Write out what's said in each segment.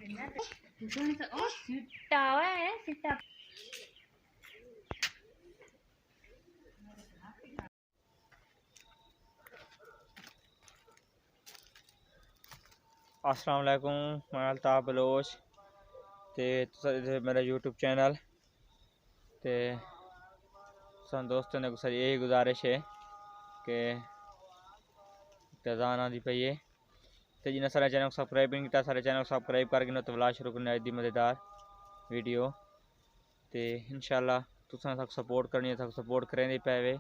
अस्सलाम वालेकुम, मैं अल्ताफ बलोच ते मेरा यूट्यूब चैनल ते सन दोस्तों ने सारी यही गुजारिश है कि अज़ान आंदी पई है तो जिन्हें सारे चैनल को सब्सक्राइब नहीं किया सारे चैनल को सब्सक्राइब करके तो वला शुरू करने दी मज़ेदार वीडियो तो इंशाल्लाह तुसां तक सपोर्ट करनी है तक सपोर्ट करें पे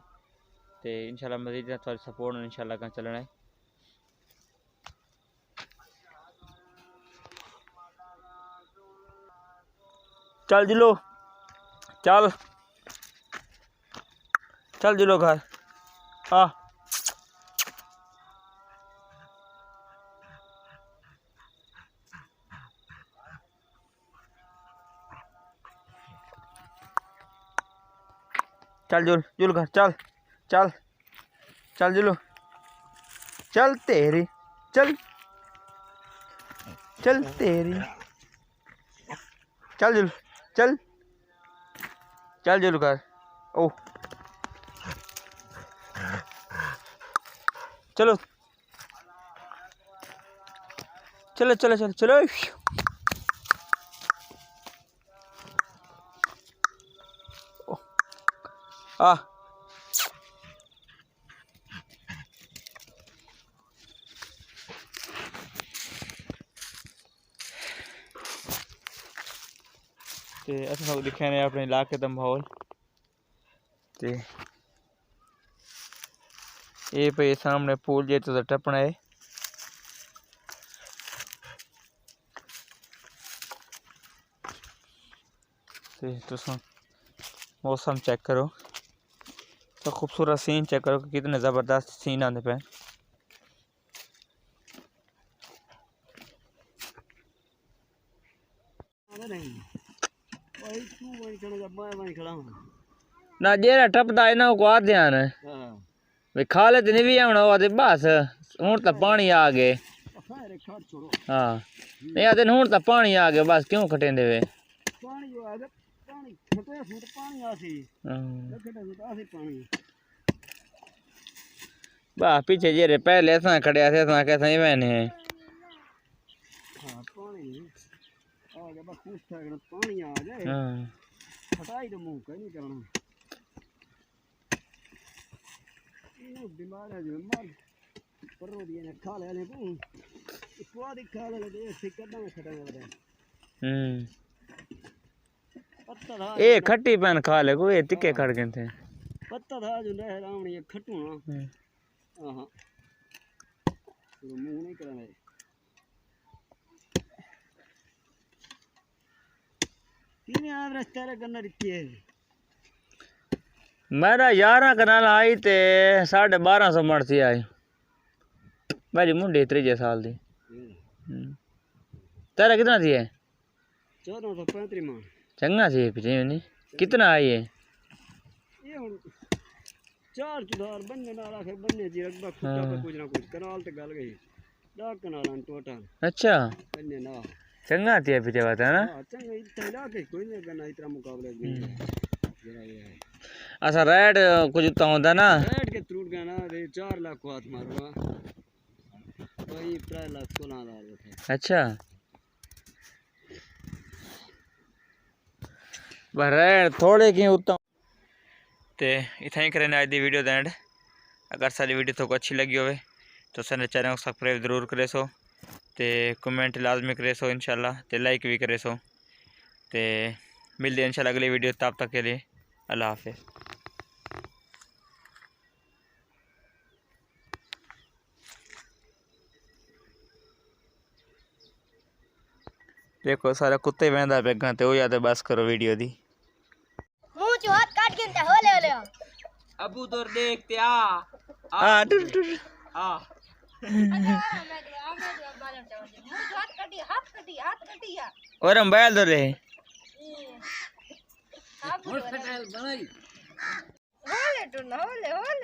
तो इंशाल्लाह मज़ीद थोड़ी सपोर्ट इंशाल्लाह कहाँ चलना है। चल जिलो चल चल जिलो घर आ चल जुल जुल घर चल चल चल जुलो चल तेरी चल चल तेरी चल जुल चल चल जुल घर ओ चलो चलो चलो चलो चलो आ ते अस दिखे ने अपने इलाके का माहौल ते ये पे सामने पुल जे तो टपना है ते तुम मौसम चेक करो तो खूबसूरत सीन चेक करो कि कितने ज़बरदस्त सीन आते पे। ना जेरा टपदा है ना को आ ध्यान है वे खा ले नहीं भी आना वो बस हूं तो पानी आ गए हाँ नहीं आते हूं तो पानी आ गया बस क्यों खटेंदे वे बस पीछे जेरे पहले असा खड़े थे असा कैसा ही मैंने पानी आ जाए फटाई तो मुंह कहीं नहीं करना बीमार है जो मर परो दिए ने खा ले को स्वाद खा ले दे सिकड़ा में खड़ा है पत्ता था ए खट्टी पैन खा ले को ये तिक्के खड़ गए थे पत्ता था जो ले रावण ये खट्टू ना हां तो मुंह नहीं करना है तीन आप रास्ते रे करना रिती है मेरा 11 कनाल आई ते 1250 मरती आई मेरी मुंडी 3 साल दी तेरा कितना थी है 1435 मान चंगा थी पीछे नहीं कितना आई है ये हुन 4 चुधार बनने ना रखे बनने जी रखबा खुदा पे कुछ ना कुछ कनाल ते गल गई 10 कनाल टोटल अच्छा बनने ना चंगा थी पीछे बात है ना हां चंगा इतना के कोई नहीं करना इतना मुकाबले जरा ये है अच्छा रेड कुछ तो होता ना रेड के टूट गया ना 4 लाख को हाथ मारूंगा वही 3 लाख 16,000 अच्छा रेड थोड़े की उतना ते इतना ही करें आज दी वीडियो दा एंड अगर सारी वीडियो तो अच्छी लगी होवे तो सारे चैनल को सब्सक्राइब जरूर करे सो ते कमेंट लाजमी करे सो इंशाल्लाह ते लाइक भी करे सो ते मिलते हैं इंशाल्लाह अगली वीडियो तब तक के लिए अल्लाह हाफिज़। देखो सारे कुत्ते वेंदा बेगा ते ओ याद बस करो वीडियो दी मुंह चो हाथ काट के होले होले अबू दूर देखते आ टुर टुर आ और हम बैल दो रे होले टुर होले होले